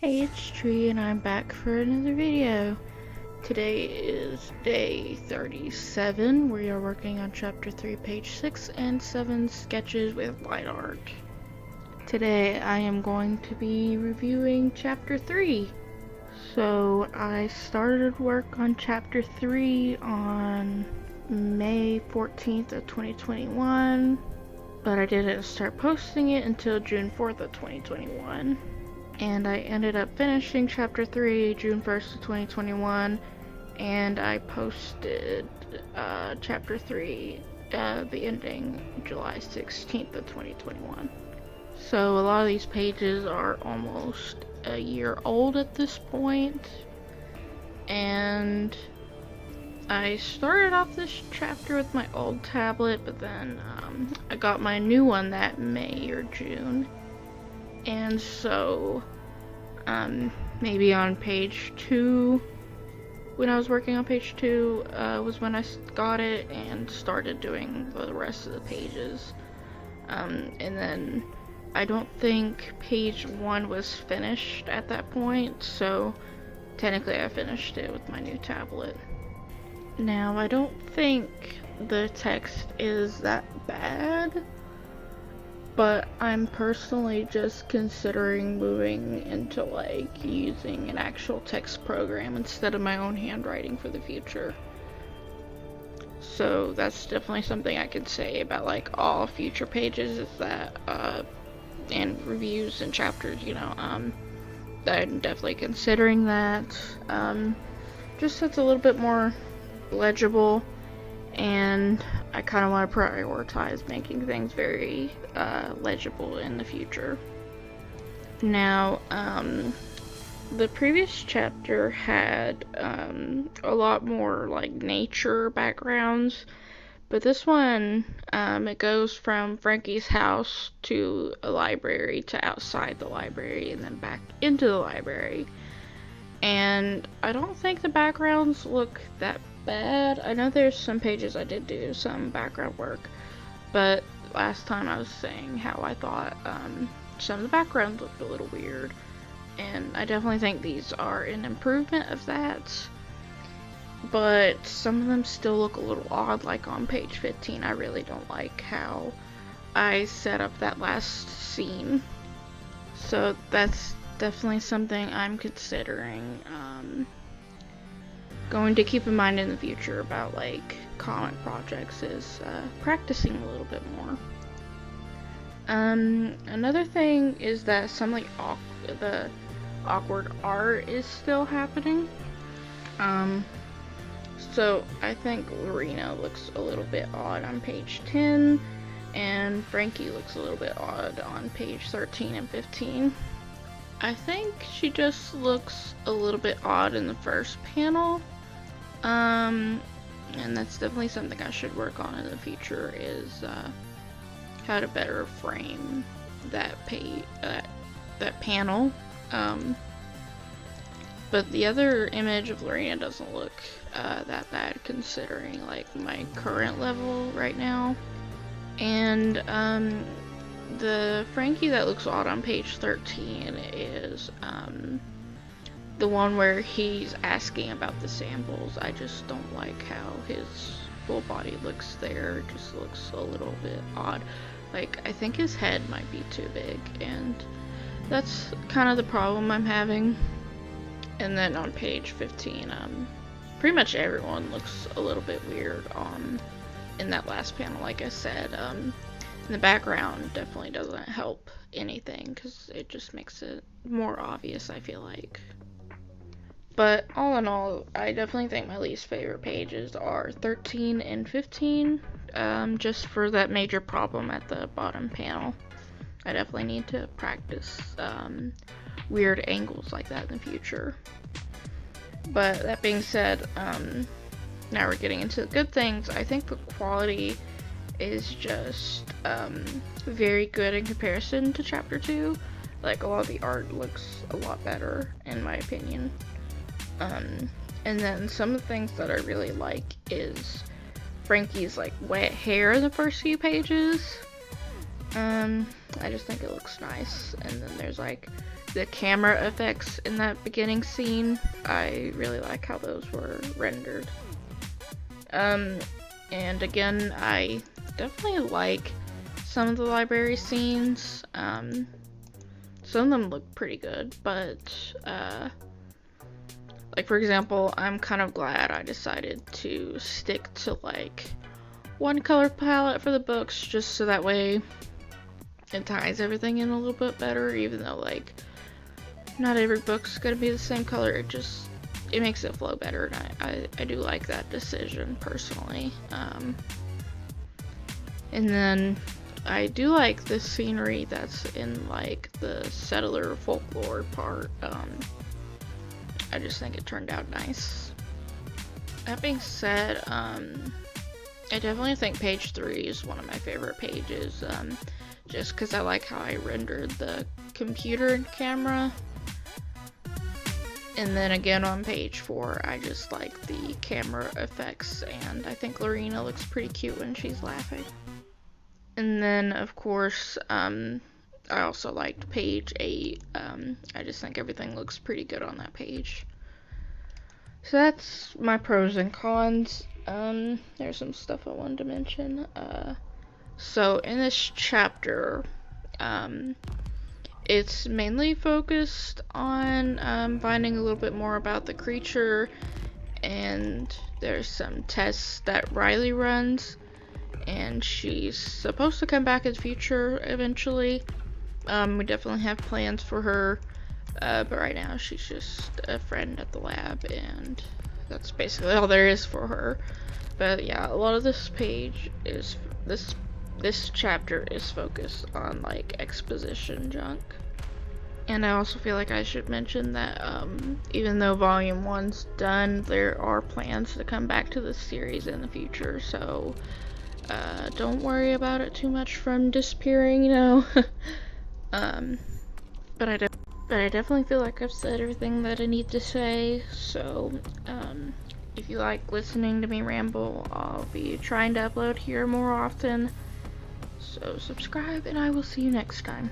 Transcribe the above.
Hey, it's Tree and I'm back for another video. Today is day 37. We are working on chapter 3, page 6 and 7 sketches with light art. Today I am going to be reviewing chapter 3. So I started work on chapter 3 on May 14th of 2021, but I didn't start posting it until June 4th of 2021. And I ended up finishing chapter 3 June 1st of 2021, and I posted chapter 3, the ending, July 16th of 2021. So a lot of these pages are almost a year old at this point, and I started off this chapter with my old tablet, but then I got my new one that May or June. And so, maybe on page 2, when I was working on page 2, was when I got it and started doing the rest of the pages. And then I don't think page 1 was finished at that point, so technically I finished it with my new tablet. Now, I don't think the text is that bad, but I'm personally just considering moving into using an actual text program instead of my own handwriting for the future. So that's definitely something I could say about all future pages, is that and reviews and chapters, I'm definitely considering that. Just so it's a little bit more legible, and I kind of want to prioritize making things very legible in the future. Now, the previous chapter had a lot more nature backgrounds, but this one, it goes from Frankie's house to a library to outside the library and then back into the library. And I don't think the backgrounds look that bad. I know there's some pages I did do some background work, but last time I was saying how I thought some of the backgrounds looked a little weird, and I definitely think these are an improvement of that, but some of them still look a little odd. Like on page 15, I really don't like how I set up that last scene, so that's definitely something I'm considering going to keep in mind in the future about comic projects, is practicing a little bit more. Another thing is that some the awkward art is still happening. So I think Lorena looks a little bit odd on page 10, and Frankie looks a little bit odd on page 13 and 15. I think she just looks a little bit odd in the first panel. And that's definitely something I should work on in the future, is how to better frame that panel. But the other image of Lorena doesn't look that bad, considering my current level right now. And the Frankie that looks odd on page 13 is the one where he's asking about the samples. I just don't like how his full body looks there. It just looks a little bit odd. I think his head might be too big, and that's kind of the problem I'm having. And then on page 15, pretty much everyone looks a little bit weird in that last panel, like I said. And the background definitely doesn't help anything, because it just makes it more obvious, I feel like. But all in all, I definitely think my least favorite pages are 13 and 15, just for that major problem at the bottom panel. I definitely need to practice weird angles like that in the future. But that being said, now we're getting into the good things. I think the quality is just very good in comparison to chapter 2. A lot of the art looks a lot better, in my opinion. And then some of the things that I really like is Frankie's wet hair in the first few pages. I just think it looks nice. And then there's the camera effects in that beginning scene, I really like how those were rendered. And again, I definitely like some of the library scenes. Some of them look pretty good, but like for example, I'm kind of glad I decided to stick to like one color palette for the books, just so that way it ties everything in a little bit better, even though like not every book's gonna be the same color. It makes it flow better, and I do like that decision personally. And then I do like the scenery that's in like the settler folklore part. I just think it turned out nice. That being said, I definitely think page 3 is one of my favorite pages, just because I like how I rendered the computer and camera. And then again on page 4, I just like the camera effects, and I think Lorena looks pretty cute when she's laughing. And then of course, I also liked page 8. I just think everything looks pretty good on that page. So that's my pros and cons. There's some stuff I wanted to mention. So in this chapter, it's mainly focused on finding a little bit more about the creature, and there's some tests that Riley runs, and she's supposed to come back in the future eventually. We definitely have plans for her, but right now she's just a friend at the lab, and that's basically all there is for her. But yeah, a lot of this page is this chapter is focused on like exposition junk. And I also feel like I should mention that even though volume 1's done, there are plans to come back to this series in the future, so don't worry about it too much from disappearing, you know. But I definitely feel like I've said everything that I need to say, so if you like listening to me ramble, I'll be trying to upload here more often. So subscribe, and I will see you next time.